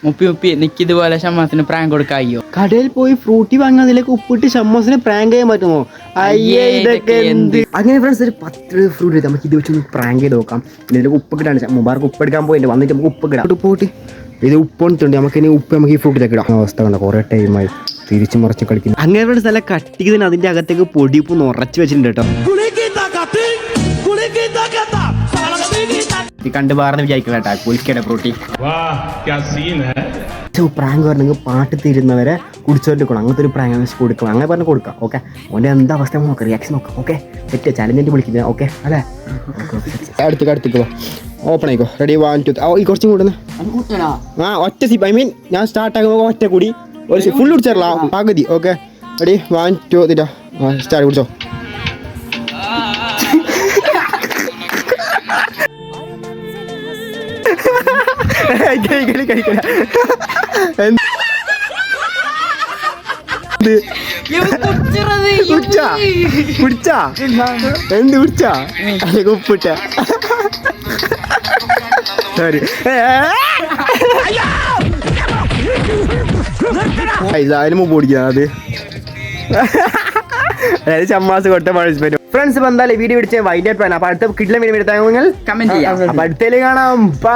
മുപ്പി നിക്കിതുപോലെ ഷമ്മാസിന് prank കൊടുക്കായോ? കടയിൽ പോയി Frooti വാങ്ങാൻ അതിലേക്ക് ഉപ്പിട്ട് ഷമ്മാസിനെ പ്രാങ്ക് ചെയ്യാൻ പറ്റുമോ? അയ്യേ ഇതൊക്കെ എന്ത്. അങ്ങനെ ഫ്രണ്ട്സ് ഒരു 10 ഫ്രൂട്ട് എടുത്ത് നമുക്ക് ഇത് വെച്ചൊന്ന് പ്രാങ്ക് ചെയ്ത് നോക്കാം. ഇതിലേക്ക് ഉപ്പ് കിട്ടാണ്. മുബാർക്ക് ഉപ്പ് എടുക്കാൻ പോയില്ല, വന്നിട്ട് നമുക്ക് ഉപ്പ് കിടാം. പോയിട്ട് ഇത് ഉപ്പ് കൊണ്ടിട്ടുണ്ട്, നമുക്ക് ഇനി ഉപ്പ് നമുക്ക് ഈ ഫ്രൂട്ടിലേക്ക് ഇടാം. അവസ്ഥ കണ്ട കുറേ ടൈമായി തിരിച്ച് മറിച്ച് കളിക്കുന്നു. അങ്ങനെ ഫ്രണ്ട്സ് നല്ല കട്ടിക്ക് അതിന്റെ അകത്തേക്ക് പൊടിപ്പ് നിറച്ച് വെച്ചിട്ടുണ്ട് കേട്ടോ. കണ്ടു പാർന്ന് വിചാരിക്കണം കേട്ടാ കുലിക്കട ഫ്രൂട്ടി. പ്രാങ്ക് പറഞ്ഞെങ്കിൽ പാട്ട് തീരുന്നവരെ കുടിച്ചോണ്ടിരിക്കണം. അങ്ങനത്തെ ഒരു പ്രാങ്ക് കൊടുക്കണം. അങ്ങനെ പറഞ്ഞ് കൊടുക്കാം. ഓക്കെ, ഓൻ്റെ എന്താ അവസ്ഥ നോക്കാം, റിയാക്ഷൻ നോക്കാം. ഓക്കെ സെറ്റ് ചാലഞ്ച് വിളിക്കുന്നത്. ഓക്കെ അല്ലേ, അടുത്തേക്ക് ഓപ്പൺ ആയിക്കോ. റെഡി 1 2 ഈ കുറച്ചും കൂടുന്ന ഒറ്റ സിപ്പ്. ഐ മീൻ ഞാൻ സ്റ്റാർട്ട് ആക്കുമ്പോൾ ഒറ്റ കൂടി ഒരു സിപ്പ് ഫുൾ കുടിച്ചാറല്ല പകുതി. ഓക്കെ റെഡി 1 2 തീറ്റാ സ്റ്റാർട്ട് കുടിച്ചോ. എന്ത് കുടിച്ചാ ഉപ്പിട്ട സോറി അതിന് മുമ്പ് ഓടിക്കാം. അത് ചമ്മാസ് കൊട്ട പാർട്ടിസിപ്പേറ്റ്. ഫ്രണ്ട്സ് ഇപ്പൊ എന്തായാലും വീഡിയോ പിടിച്ച് വൈകിട്ട് അപ്പൊ അടുത്ത കിട്ടില്ല വീഡിയോ എടുത്താൽ കമന്റ് ചെയ്യാം. അപ്പൊ അടുത്തേക്ക് കാണാം. ബൈ.